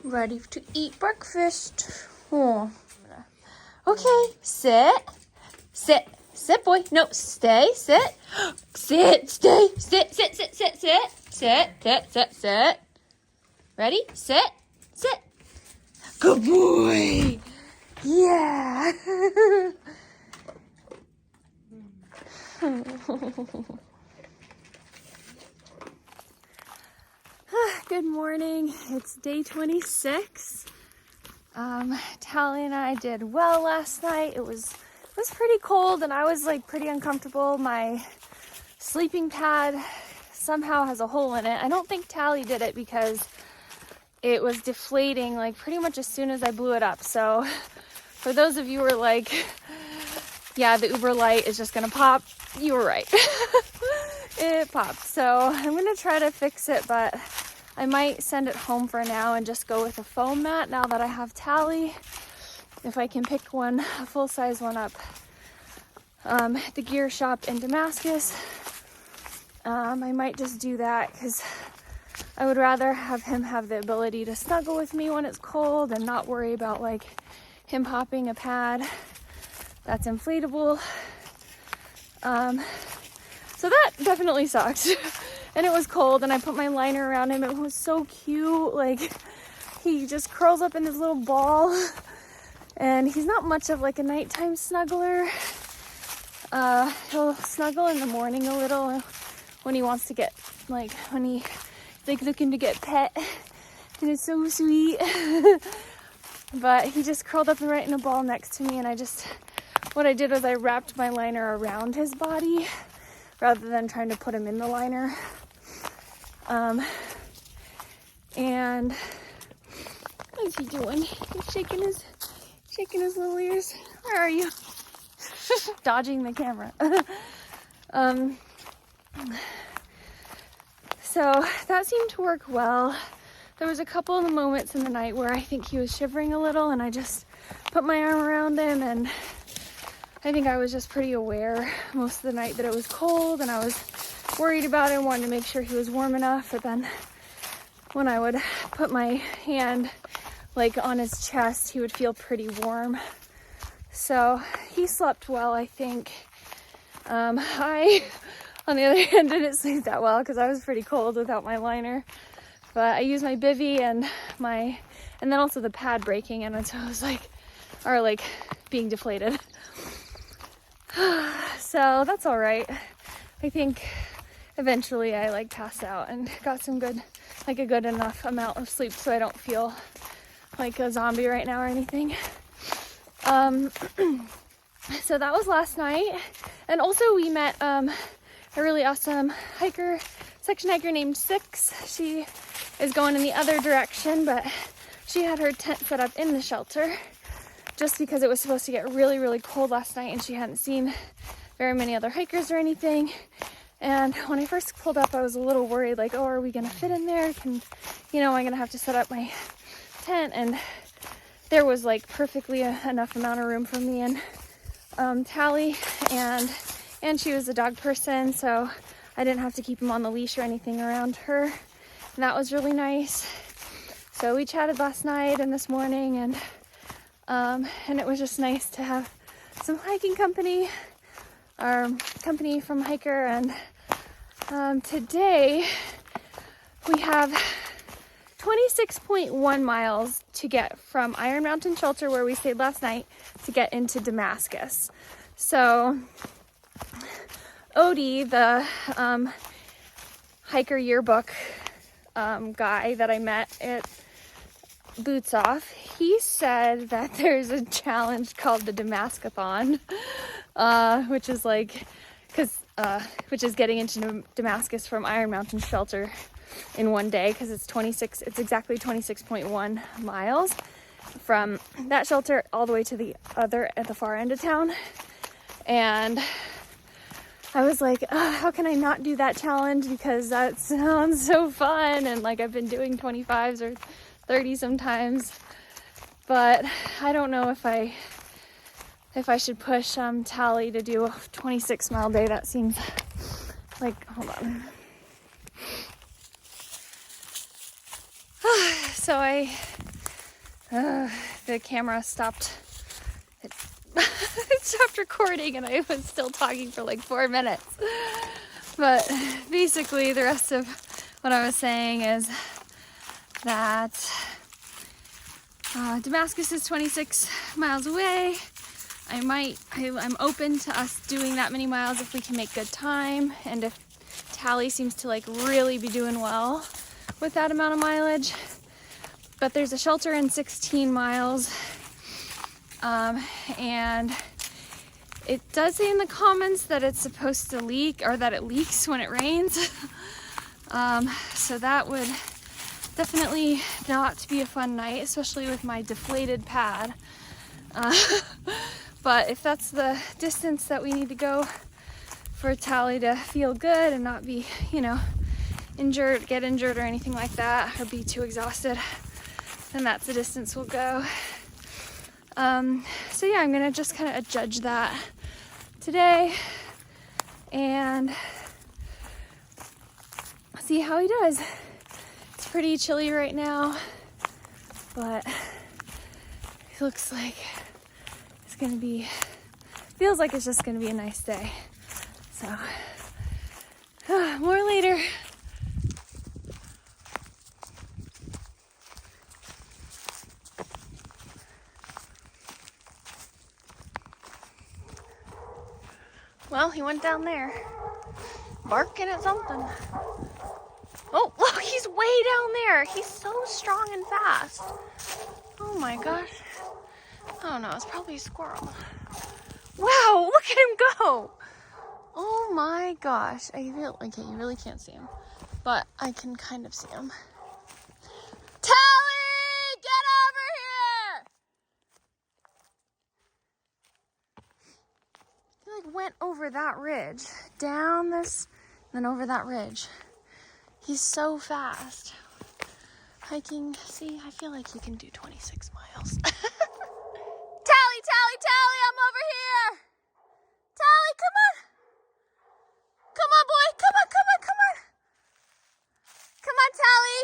Ready to eat breakfast. Oh. Okay, sit. Sit. Sit, boy. No, stay. Sit. Sit. Stay. Sit. Sit. Sit. Sit. Sit. Sit. Sit. Sit. Sit. Ready? Sit. Sit. Good boy. Yeah. Good morning. It's day 26. Tally and I did well last night. It was pretty cold and I was like pretty uncomfortable. My sleeping pad somehow has a hole in it. I don't think Tally did it because it was deflating like pretty much as soon as I blew it up. So for those of you who are like, yeah, the Uber Light is just gonna pop, you were right. It popped. So I'm gonna try to fix it, but I might send it home for now and just go with a foam mat now that I have Tally. If I can pick one, a full-size one up at the gear shop in Damascus, I might just do that because I would rather have him have the ability to snuggle with me when it's cold and not worry about like him popping a pad that's inflatable. So that definitely sucked. And it was cold and I put my liner around him. It was so cute. Like he just curls up in this little ball and he's not much of like a nighttime snuggler. He'll snuggle in the morning a little when he wants to get like, when he's like looking to get pet, and it's so sweet. But he just curled up right in a ball next to me, and what I did was I wrapped my liner around his body rather than trying to put him in the liner. And what is he doing? He's shaking his little ears. Where are you? Dodging the camera. So that seemed to work well. There was a couple of moments in the night where I think he was shivering a little, and I just put my arm around him, and I think I was just pretty aware most of the night that it was cold, and I was worried about it and wanted to make sure he was warm enough. But then when I would put my hand like on his chest, he would feel pretty warm. So he slept well, I think. I, on the other hand, didn't sleep that well because I was pretty cold without my liner. But I used my bivy and then also the pad breaking, and so it was like being deflated. So that's all right. I think eventually I like passed out and got some good, like a good enough amount of sleep so I don't feel like a zombie right now or anything. So that was last night. And also we met a really awesome section hiker named Six. She is going in the other direction, but she had her tent set up in the shelter just because it was supposed to get really, really cold last night and she hadn't seen very many other hikers or anything. And when I first pulled up, I was a little worried, like, oh, are we gonna fit in there? Am I gonna have to set up my tent? And there was like perfectly enough amount of room for me and Tally, and she was a dog person, so I didn't have to keep him on the leash or anything around her. And that was really nice. So we chatted last night and this morning, and it was just nice to have some hiking company, our company from Hiker. And today we have 26.1 miles to get from Iron Mountain Shelter, where we stayed last night, to get into Damascus. So Odie, the hiker yearbook guy that I met at Boots Off, he said that there's a challenge called the Damascathon, which is which is getting into Damascus from Iron Mountain Shelter in one day, because it's exactly 26.1 miles from that shelter all the way to the other at the far end of town. And I was like, how can I not do that challenge, because that sounds so fun, and like I've been doing 25s or 30 sometimes, but I don't know if I should push Tally to do a 26-mile day. That seems like, hold on. So I the camera stopped. It stopped recording and I was still talking for like 4 minutes. But basically the rest of what I was saying is that Damascus is 26 miles away. I'm open to us doing that many miles if we can make good time, and if Tally seems to like really be doing well with that amount of mileage. But there's a shelter in 16 miles, and it does say in the comments that it's supposed to leak, or that it leaks when it rains. So that would definitely not be a fun night, especially with my deflated pad. But if that's the distance that we need to go for Tally to feel good and not be, you know, get injured or anything like that, or be too exhausted, then that's the distance we'll go. So yeah, I'm gonna just kind of judge that today and see how he does. It's pretty chilly right now, but it looks like it's gonna be, feels like it's just gonna be a nice day. So, more later. Well, he went down there, barking at something. Oh, look, he's way down there. He's so strong and fast. Oh my gosh. Oh no, it's probably a squirrel. Wow, look at him go. Oh my gosh. Okay, you really can't see him, but I can kind of see him. Tally, get over here. He like went over that ridge, down this, then over that ridge. He's so fast. Hiking, see, I feel like you can do 26 miles. Tally, I'm over here. Tally, come on. Come on, boy. Come on. Come on, Tally.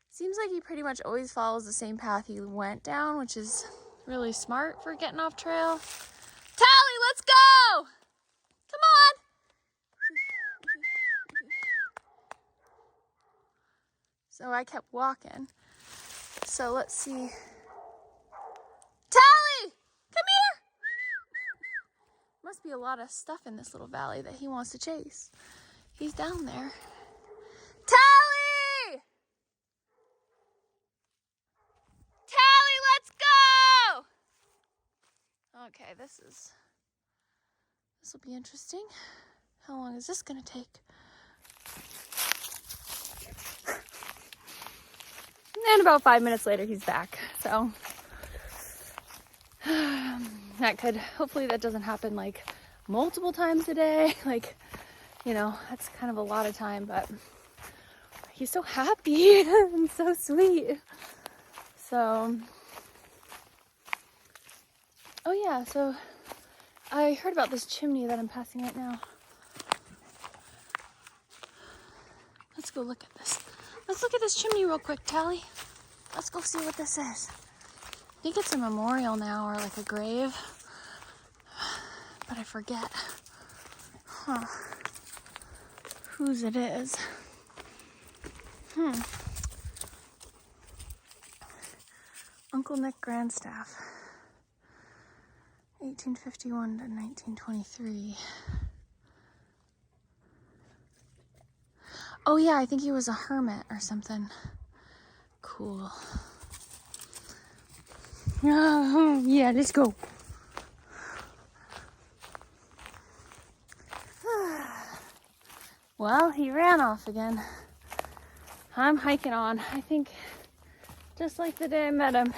Seems like he pretty much always follows the same path he went down, which is really smart for getting off trail. Tally, let's go. Come on. So I kept walking. So let's see. Tally, come here. Must be a lot of stuff in this little valley that he wants to chase. He's down there. Tally! Tally, let's go! Okay, this will be interesting. How long is this gonna take? And about 5 minutes later, he's back. So hopefully that doesn't happen like multiple times a day. Like, you know, that's kind of a lot of time, but he's so happy and so sweet. So, oh yeah, so I heard about this chimney that I'm passing right now. Let's go look at this. Let's look at this chimney real quick, Tally. Let's go see what this is. I think it's a memorial now, or like a grave, but I forget. Huh. Whose it is. Uncle Nick Grandstaff. 1851 to 1923. Oh yeah, I think he was a hermit or something. Cool. Yeah, let's go. Well, he ran off again. I'm hiking on. I think just like the day I met him,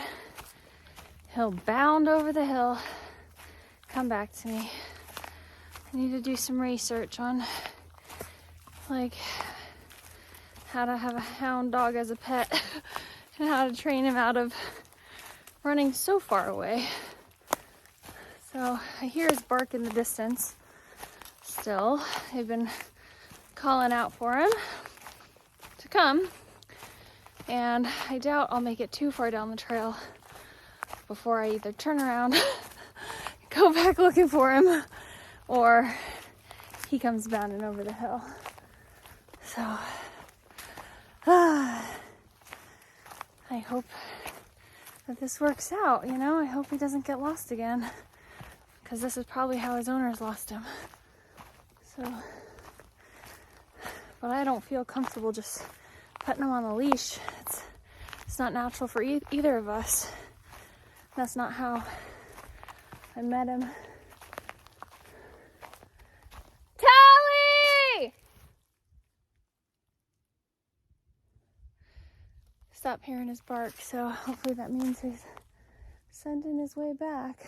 he'll bound over the hill, come back to me. I need to do some research on like how to have a hound dog as a pet and how to train him out of running so far away. So I hear his bark in the distance still. They've been calling out for him to come. And I doubt I'll make it too far down the trail before I either turn around, go back looking for him, or he comes bounding over the hill. So, I hope that this works out, you know? I hope he doesn't get lost again, because this is probably how his owners lost him. So, but I don't feel comfortable just putting him on the leash. It's not natural for either of us. That's not how I met him. Tally! Stop hearing his bark, so hopefully that means he's sending his way back.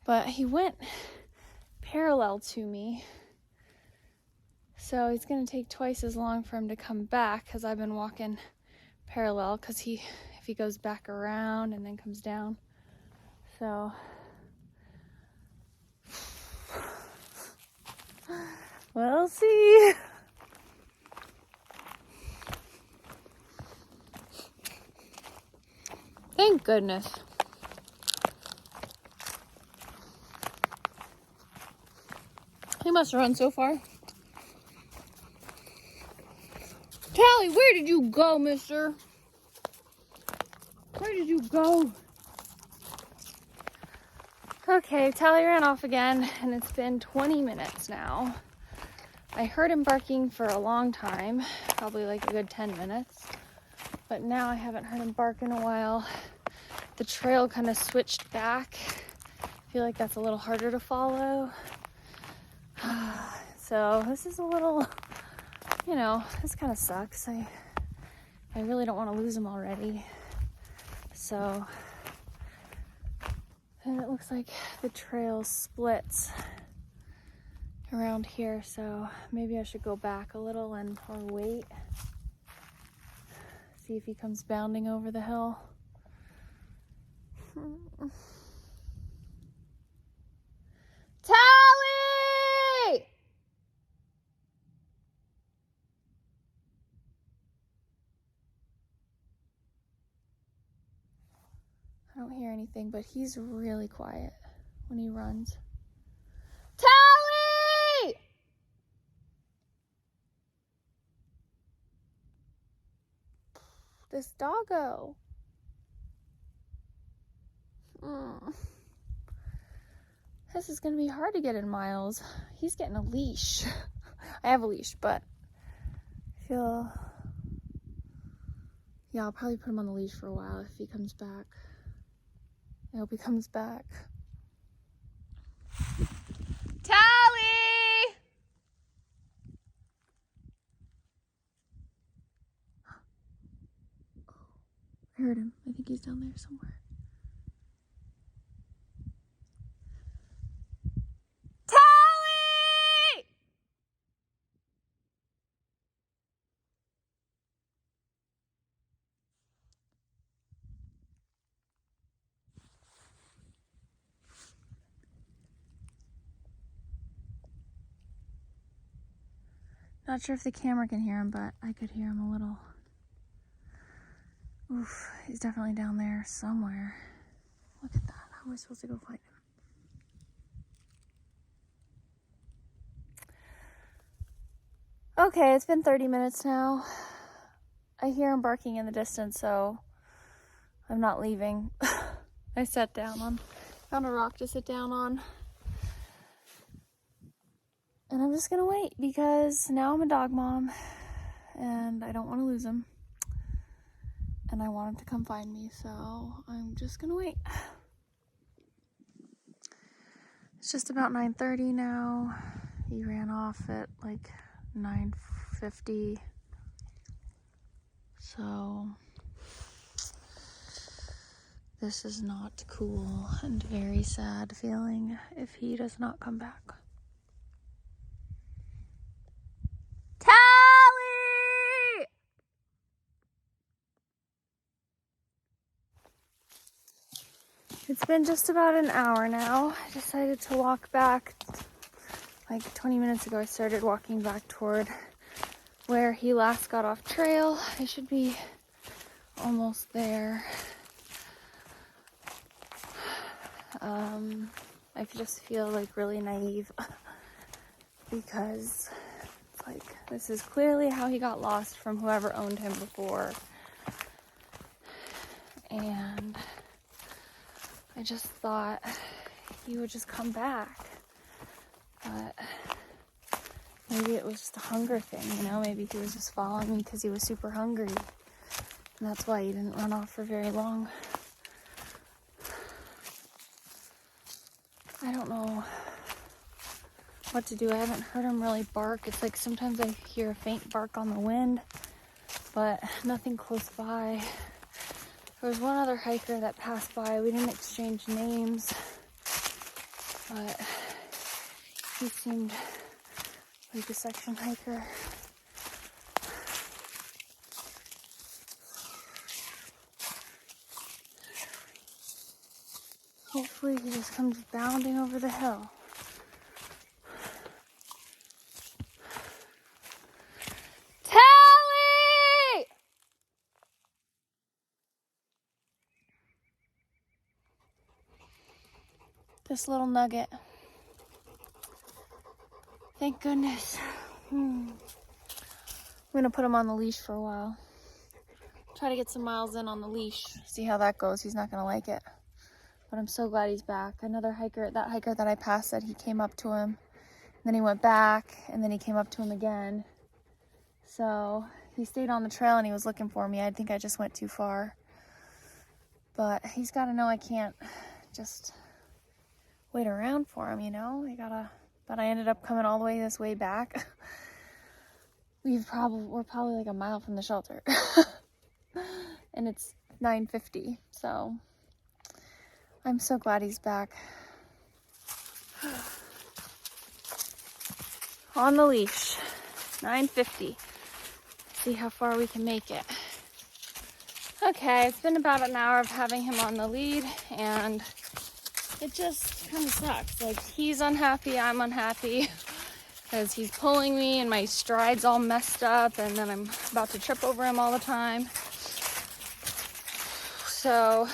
But he went parallel to me, so it's going to take twice as long for him to come back, because I've been walking parallel, because if he goes back around and then comes down. So we'll see. Thank goodness. He must have run so far. Tally, where did you go, mister? Where did you go? Okay, Tally ran off again, and it's been 20 minutes now. I heard him barking for a long time, probably like a good 10 minutes. But now I haven't heard him bark in a while. The trail kind of switched back. I feel like that's a little harder to follow. So this is a little, you know, this kind of sucks. I really don't want to lose him already. So, and it looks like the trail splits around here. So maybe I should go back a little or wait. See if he comes bounding over the hill. Tally! I don't hear anything, but he's really quiet when he runs. Tally! This doggo. This is going to be hard to get in Miles. He's getting a leash. I have a leash, but I feel... Yeah, I'll probably put him on the leash for a while if he comes back. I hope he comes back. Tally! I heard him. I think he's down there somewhere. Tally! Not sure if the camera can hear him, but I could hear him a little. Oof, he's definitely down there somewhere. Look at that. How am I supposed to go find him? Okay, it's been 30 minutes now. I hear him barking in the distance, so I'm not leaving. I sat down found a rock to sit down on. And I'm just gonna wait, because now I'm a dog mom and I don't want to lose him. And I want him to come find me, so I'm just gonna wait. It's just about 9:30 now. He ran off at like 9:50. So this is not cool and very sad feeling if he does not come back. Tally! It's been just about an hour now. I decided to walk back. Like 20 minutes ago, I started walking back toward where he last got off trail. I should be almost there. I just feel like really naive because it's like, this is clearly how he got lost from whoever owned him before. And I just thought he would just come back. But maybe it was just a hunger thing, you know? Maybe he was just following me because he was super hungry. And that's why he didn't run off for very long. I don't know what to do. I haven't heard him really bark. It's like sometimes I hear a faint bark on the wind, but nothing close by. There was one other hiker that passed by. We didn't exchange names, but he seemed like a section hiker. Hopefully he just comes bounding over the hill. Tally! This little nugget. Thank goodness. I'm gonna put him on the leash for a while. Try to get some miles in on the leash. See how that goes. He's not gonna like it. But I'm so glad he's back. Another hiker, that hiker that I passed said he came up to him. Then he went back, and then he came up to him again. So he stayed on the trail and he was looking for me. I think I just went too far. But he's got to know I can't just wait around for him, you know? But I ended up coming all the way this way back. We're probably like a mile from the shelter. And it's 9:50, so I'm so glad he's back. On the leash, 9:50. See how far we can make it. Okay, it's been about an hour of having him on the lead, and it just kind of sucks. Like, he's unhappy, I'm unhappy, because he's pulling me and my stride's all messed up, and then I'm about to trip over him all the time. So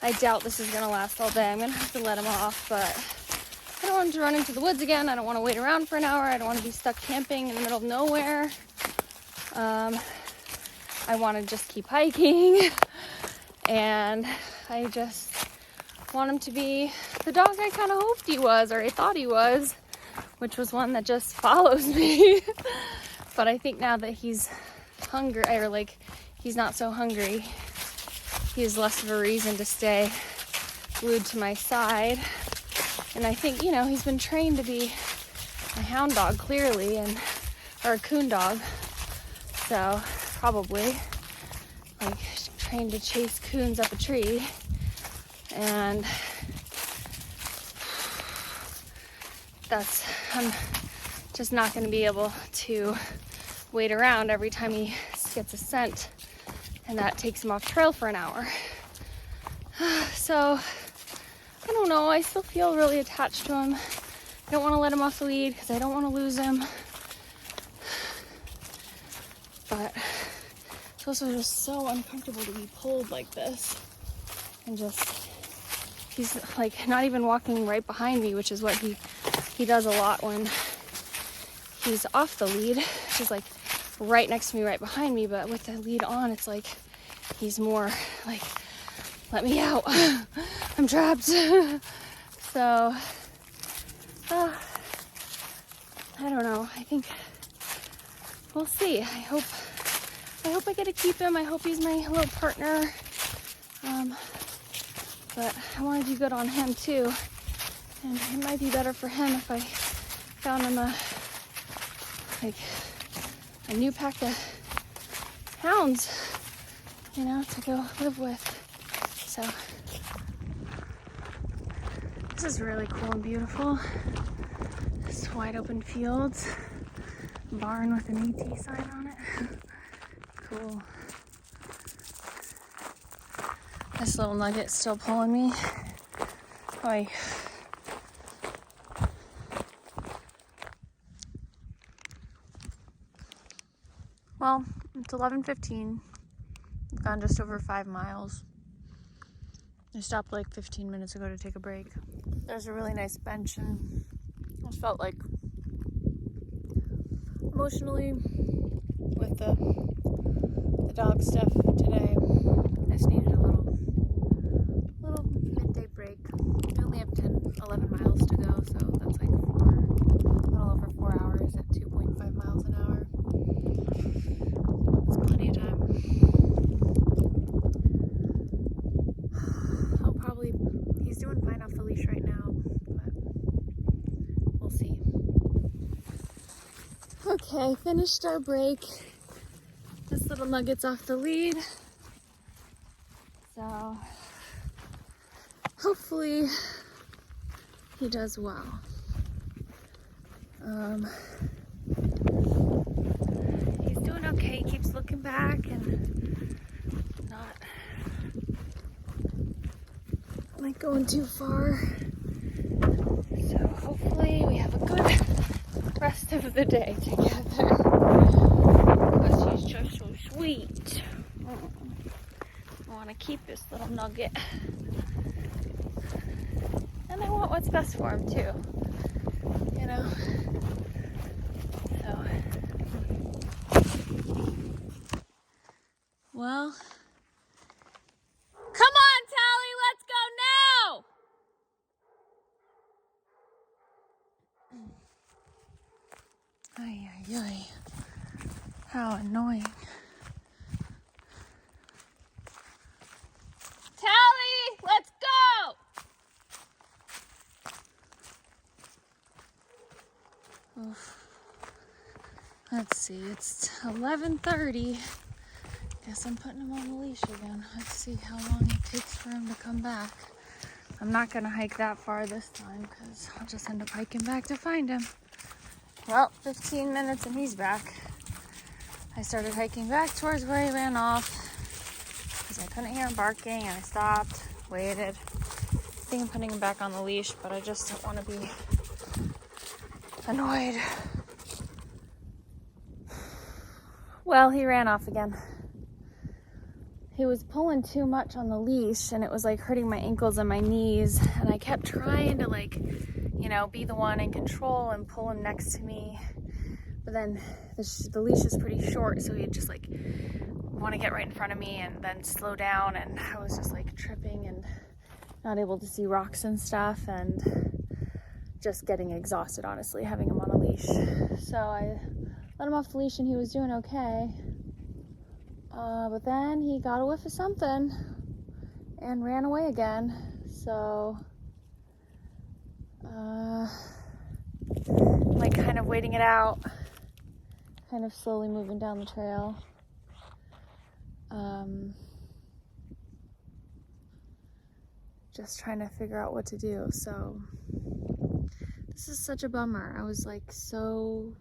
I doubt this is gonna last all day. I'm gonna have to let him off, but I don't want him to run into the woods again. I don't want to wait around for an hour. I don't want to be stuck camping in the middle of nowhere. I want to just keep hiking, and I just want him to be the dog I kind of hoped he was, or I thought he was, which was one that just follows me. But I think now that he's hungry, or like he's not so hungry, he has less of a reason to stay glued to my side. And I think, you know, he's been trained to be a hound dog, clearly, or a coon dog. So probably like trained to chase coons up a tree. And I'm just not going to be able to wait around every time he gets a scent, and that takes him off trail for an hour. So I don't know, I still feel really attached to him. I don't want to let him off the lead because I don't want to lose him. But it's also just so uncomfortable to be pulled like this. And just, he's like not even walking right behind me, which is what he does a lot when he's off the lead. He's like right next to me, right behind me. But with the lead on, it's like he's more like, let me out. I'm trapped. So, I don't know. I think we'll see. I hope I get to keep him. I hope he's my little partner. But I want to do good on him too. And it might be better for him if I found him a new pack of hounds, you know, to go live with. So this is really cool and beautiful. This wide open fields, barn with an AT sign on it. Cool. This little nugget's still pulling me. Oy. Well, it's 11:15. We've gone just over 5 miles. I stopped like 15 minutes ago to take a break. There's a really nice bench, and I just felt like emotionally with the dog stuff today, I just needed a little midday break. We only have 11 miles to go, so that's like a little over 4 hours at 2.5 miles an hour. It's plenty of time. He's doing fine off the leash right now, but we'll see. Okay, finished our break. This little nugget's off the lead. So hopefully he does well. He's doing okay. He keeps looking back and not like going too far. So hopefully we have a good rest of the day together. Because he's just so sweet. I want to keep this little nugget. And I want what's best for him too. You know? So. Well. Come on, Tally, let's go now! Ay, ay, ay. How annoying. Tally, let's go! Oof. Let's see, it's 11:30. Guess I'm putting him on the leash again. Let's see how long it takes for him to come back. I'm not gonna hike that far this time because I'll just end up hiking back to find him. Well, 15 minutes and he's back. I started hiking back towards where he ran off because I couldn't hear him barking, and I stopped, waited. I think I'm putting him back on the leash, but I just don't want to be annoyed. Well, he ran off again. He was pulling too much on the leash, and it was like hurting my ankles and my knees, and I kept trying to be the one in control and pull him next to me. But then the leash is pretty short, so he'd just want to get right in front of me and then slow down, and I was just tripping and not able to see rocks and stuff, and just getting exhausted, honestly, having him on a leash. So I let him off the leash and he was doing okay. But then he got a whiff of something and ran away again. So, kind of waiting it out, kind of slowly moving down the trail. Just trying to figure out what to do. So, this is such a bummer. I was so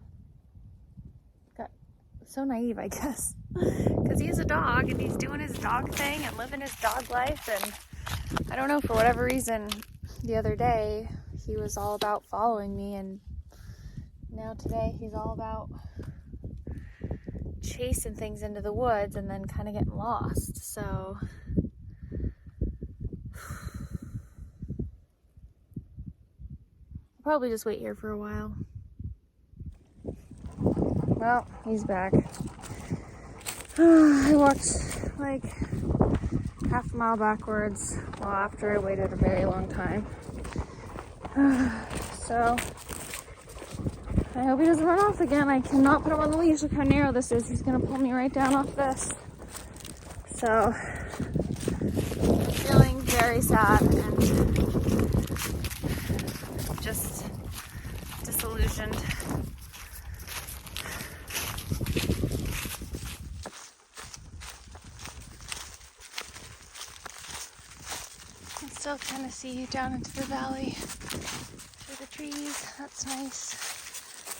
naive, I guess, because he's a dog and he's doing his dog thing and living his dog life, and I don't know, for whatever reason, the other day he was all about following me, and now today he's all about chasing things into the woods and then kind of getting lost. So I'll probably just wait here for a while. Well, he's back. I walked half a mile backwards, well, after I waited a very long time. So I hope he doesn't run off again. I cannot put him on the leash. Look how narrow this is. He's gonna pull me right down off this. So I'm feeling very sad and just disillusioned. Still kind of see down into the valley through the trees. That's nice.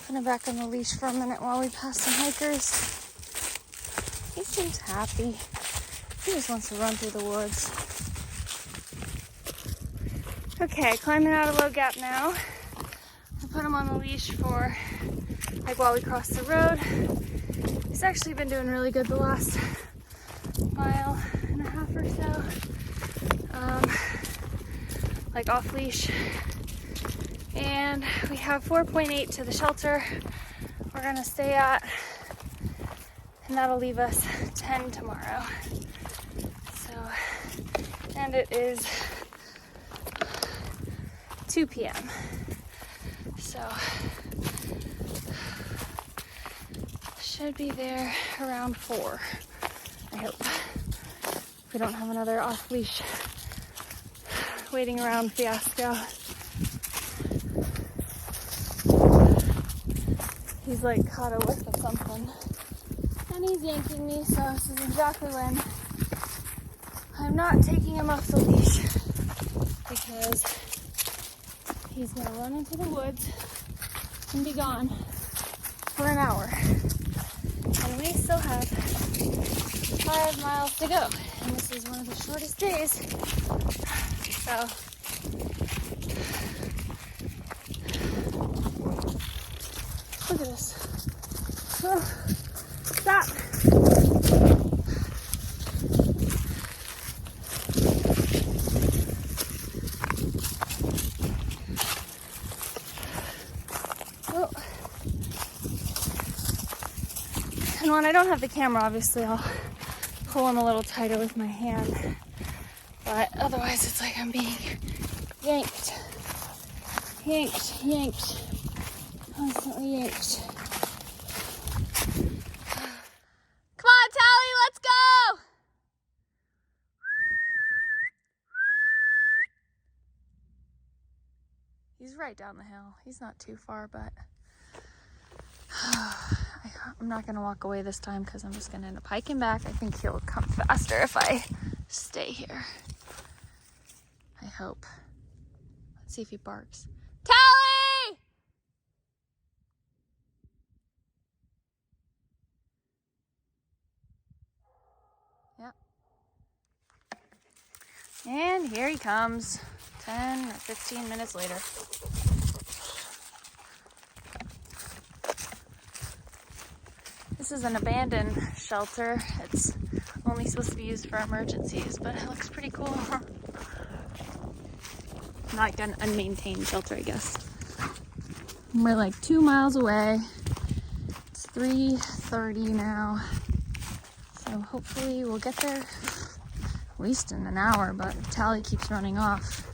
Put him back on the leash for a minute while we pass some hikers. He seems happy. He just wants to run through the woods. Okay, climbing out of Low Gap now. I put him on the leash for while we cross the road. He's actually been doing really good the last mile and a half or so. Like off leash. And we have 4.8 to the shelter we're gonna stay at, and that'll leave us 10 tomorrow. So, and it is 2 p.m. So, should be there around 4, I hope. If we don't have another off-leash waiting around fiasco. He's like caught a whiff of something. And he's yanking me, so this is exactly when I'm not taking him off the leash, because he's gonna run into the woods and be gone for an hour. And we still have 5 miles to go. And this is one of the shortest days. So, look at this. Oh, stop. Oh. And when I don't have the camera, obviously I'll pull him a little tighter with my hand. But otherwise it's like I'm being yanked, constantly yanked. Come on, Tally, let's go! He's right down the hill. He's not too far, but I'm not gonna walk away this time because I'm just gonna end up hiking back. I think he'll come faster if I stay here. I hope. Let's see if he barks. Tally! Yep. And here he comes, 10 or 15 minutes later. This is an abandoned shelter. It's only supposed to be used for emergencies, but it looks pretty cool. Like an unmaintained shelter, I guess. We're like 2 miles away. It's 3:30 now. So hopefully we'll get there at least in an hour, but Tally keeps running off.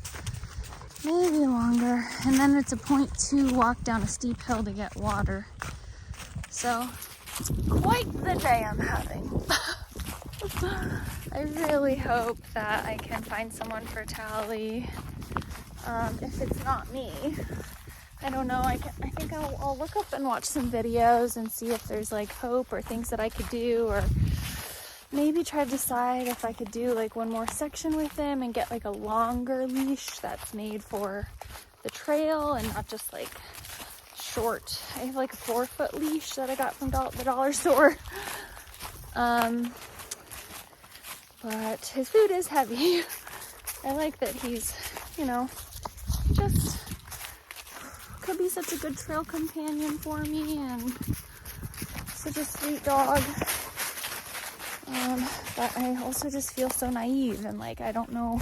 Maybe longer. And then it's a 0.2 walk down a steep hill to get water. So quite the day I'm having. I really hope that I can find someone for Tally. If it's not me, I don't know. I think I'll look up and watch some videos and see if there's like hope or things that I could do, or maybe try to decide if I could do like one more section with him and get like a longer leash that's made for the trail and not just like short. I have like a 4-foot leash that I got from the dollar store. But his food is heavy. I like that he's, you know, just could be such a good trail companion for me and such a sweet dog. But I also just feel so naive and like I don't know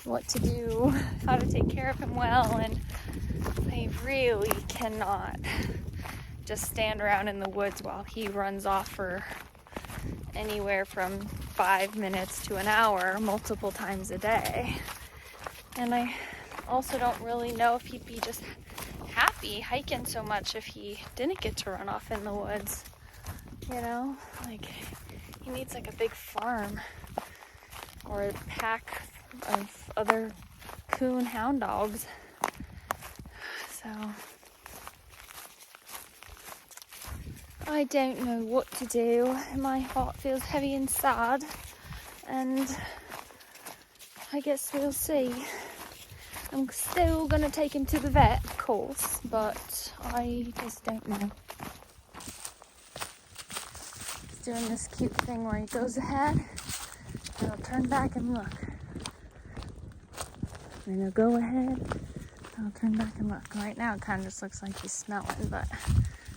what to do, how to take care of him well, and I really cannot just stand around in the woods while he runs off for anywhere from 5 minutes to an hour multiple times a day. And I also don't really know if he'd be just happy hiking so much if he didn't get to run off in the woods. You know, like he needs like a big farm or a pack of other coon hound dogs. So I don't know what to do. My heart feels heavy and sad, and I guess we'll see. I'm still gonna take him to the vet, of course, but I just don't know. He's doing this cute thing where he goes ahead and he'll turn back and look. And he'll go ahead and I'll turn back and look. Right now it kind of just looks like he's smelling, but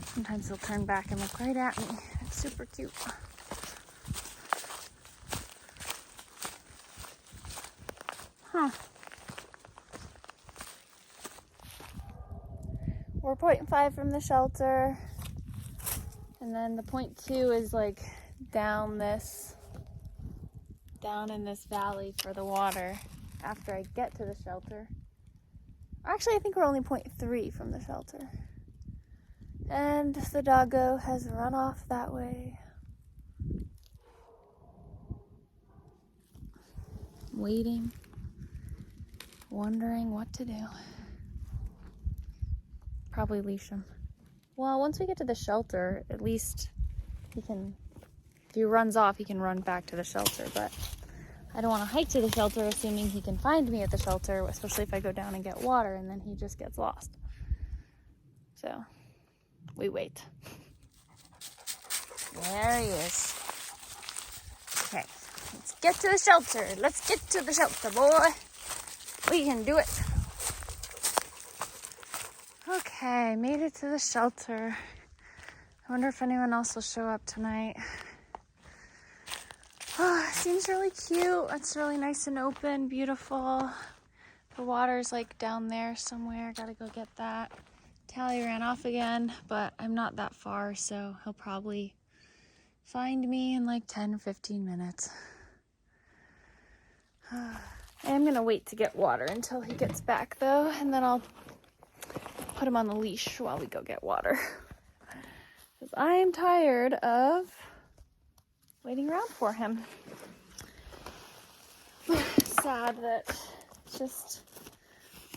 sometimes he'll turn back and look right at me. It's Super cute. Huh. We're 0.5 from the shelter. And then the 0.2 is like down in this valley for the water after I get to the shelter. Actually, I think we're only 0.3 from the shelter. And the doggo has run off that way. Waiting, wondering what to do. Probably leash him. Well, once we get to the shelter, at least he can, if he runs off, he can run back to the shelter. But I don't want to hike to the shelter assuming he can find me at the shelter, especially if I go down and get water and then he just gets lost. So we wait. There he is. Okay, let's get to the shelter. Let's get to the shelter, boy. We can do it. Okay, made it to the shelter. I wonder if anyone else will show up tonight. Oh, it seems really cute. It's really nice and open, beautiful. The water's like down there somewhere. Gotta go get that. Tally ran off again, but I'm not that far, so he'll probably find me in like 10-15 minutes. I am gonna wait to get water until he gets back though, and then I'll put him on the leash while we go get water. Because I am tired of waiting around for him. Sad that just,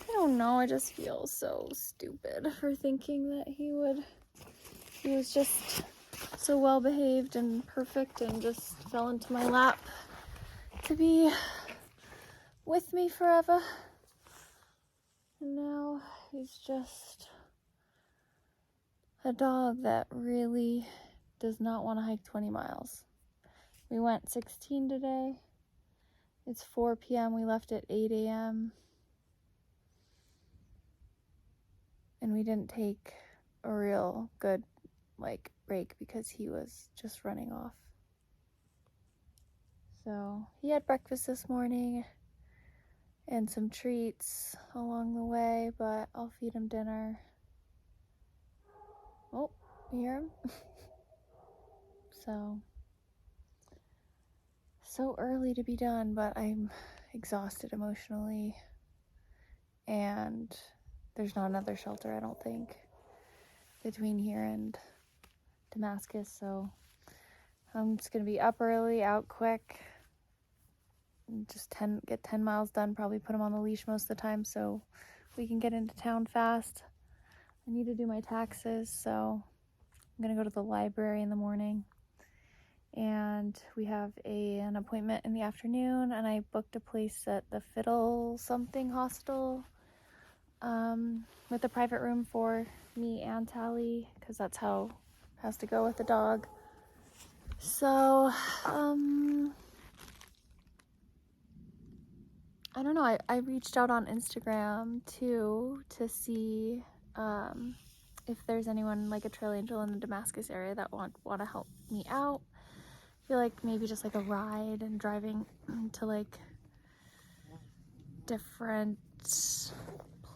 I don't know, I just feel so stupid for thinking that he was just so well behaved and perfect and just fell into my lap to be with me forever. And now he's just a dog that really does not want to hike 20 miles. We went 16 today. It's 4 p.m. We left at 8 a.m. And we didn't take a real good break because he was just running off. So he had breakfast this morning and some treats along the way, but I'll feed him dinner. Oh, you hear him? So early to be done, but I'm exhausted emotionally, and there's not another shelter, I don't think, between here and Damascus, so I'm just gonna be up early, out quick, and just get 10 miles done, probably put him on the leash most of the time so we can get into town fast. I need to do my taxes, so I'm gonna go to the library in the morning. And we have an appointment in the afternoon, and I booked a place at the Fiddle something hostel with a private room for me and Tally, because that's how it has to go with the dog. So I don't know, I reached out on Instagram too to see if there's anyone like a trail angel in the Damascus area that want to help me out. I feel like maybe just like a ride and driving to like different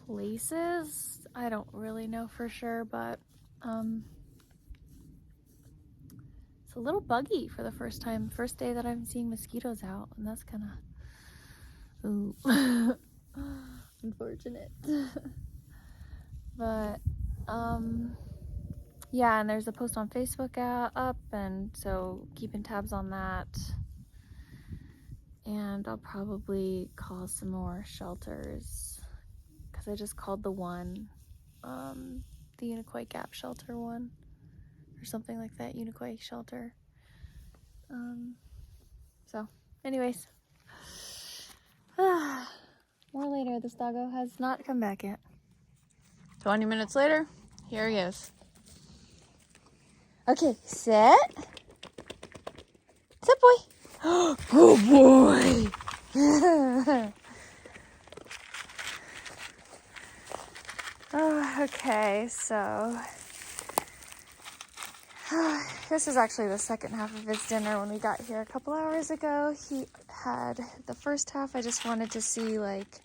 places. I don't really know for sure, but it's a little buggy for the first day that I'm seeing mosquitoes out, and that's kind of unfortunate. But yeah, and there's a post on Facebook up, and so keeping tabs on that. And I'll probably call some more shelters, because I just called the one, the Unicoi Gap shelter one, or something like that, Unicoi shelter. So anyways, more later. This doggo has not come back yet. 20 minutes later, here he is. Okay, sit. Sit, boy. Good boy. Oh, okay, so This is actually the second half of his dinner. When we got here a couple hours ago, he had the first half. I just wanted to see like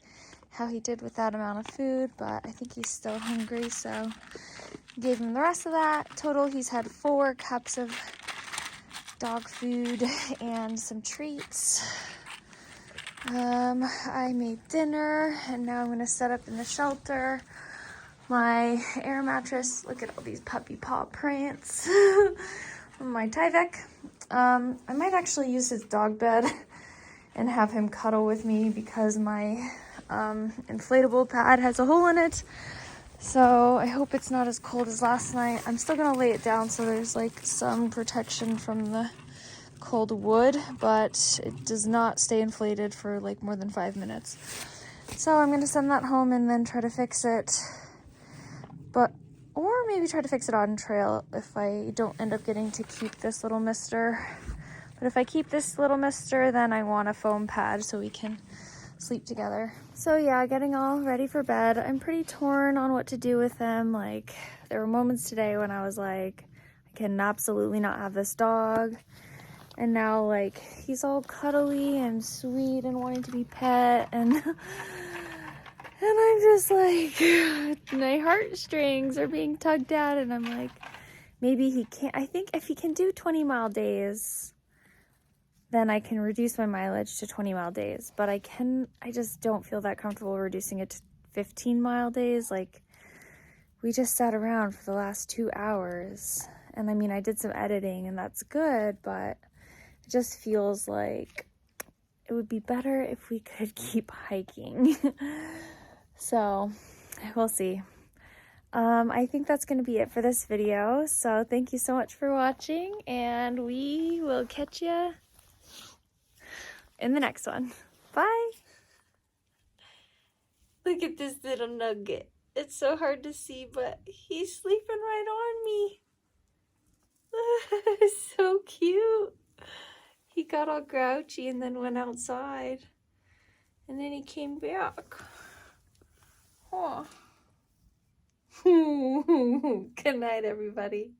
how he did with that amount of food, but I think he's still hungry, so gave him the rest of that. Total, he's had 4 cups of dog food and some treats. I made dinner, and now I'm gonna set up in the shelter. My air mattress, look at all these puppy paw prints. My Tyvek. I might actually use his dog bed and have him cuddle with me because my inflatable pad has a hole in it. So I hope it's not as cold as last night. I'm still gonna lay it down so there's like some protection from the cold wood, but it does not stay inflated for like more than 5 minutes. So I'm gonna send that home and then try to fix it. Or maybe try to fix it on trail if I don't end up getting to keep this little mister. But if I keep this little mister, then I want a foam pad so we can sleep together. So yeah, getting all ready for bed. I'm pretty torn on what to do with him. Like, there were moments today when I was like, I can absolutely not have this dog. And now, like, he's all cuddly and sweet and wanting to be pet, and I'm just like, my heartstrings are being tugged at, and I'm like, maybe he can't. I think if he can do 20-mile days, then I can reduce my mileage to 20-mile days. But I just don't feel that comfortable reducing it to 15-mile days. Like, we just sat around for the last 2 hours. And I mean, I did some editing, and that's good, but it just feels like it would be better if we could keep hiking. So we'll see. I think that's going to be it for this video. So thank you so much for watching, and we will catch you in the next one. Bye. Look at this little nugget. It's so hard to see, but he's sleeping right on me. So cute. He got all grouchy and then went outside. And then he came back. Oh. Good night, everybody.